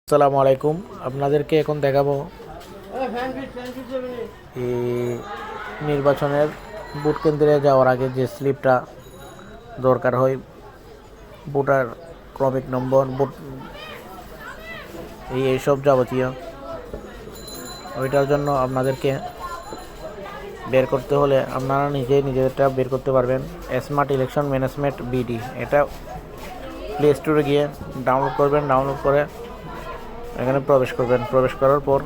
আসসালামু আলাইকুম। আপনাদেরকে এখন দেখাবো এই নির্বাচনের ভোট কেন্দ্রে যাওয়ার আগে যে স্লিপটা দরকার হয়, ভোটার ক্রমিক নম্বর, ভোট এইসব যাবতীয়, ওইটার জন্য আপনাদেরকে বের করতে হলে আপনারা নিজেদেরটা বের করতে পারবেন। স্মার্ট ইলেকশন ম্যানেজমেন্ট বিডি, এটা প্লে স্টোরে গিয়ে ডাউনলোড করবেন। ডাউনলোড করে এখানে প্রবেশ করবেন। প্রবেশ করার পর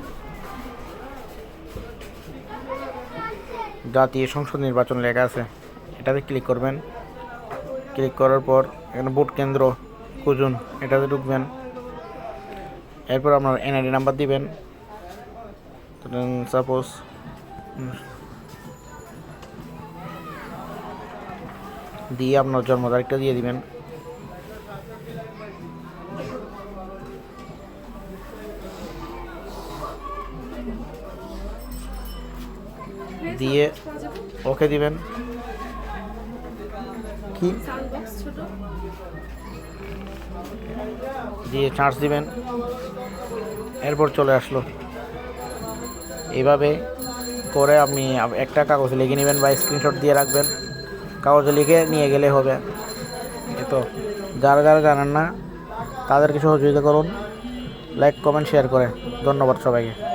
জাতীয় সংসদ নির্বাচন লেখা আছে, এটাতে ক্লিক করবেন। ক্লিক করার পর এখানে ভোট কেন্দ্র খুঁজুন, এটাতে ঢুকবেন। এরপর আপনার এনআইডি নাম্বার দিবেন। সাপোজ দিয়ে আপনার জন্ম তারিখটা দিয়ে দিবেন। দিয়ে ওকে দিবেন। কি দিয়ে চার্জ দিবেন। এরপর চলে আসলো। এইভাবে করে আপনি একটা কাগজে লিখে নেবেন বা স্ক্রিনশট দিয়ে রাখবেন। কাগজে লিখে নিয়ে গেলে হবে। তো যারা যারা জানেন না তাদেরকে সহযোগিতা করুন, লাইক কমেন্ট শেয়ার করে। ধন্যবাদ সবাইকে।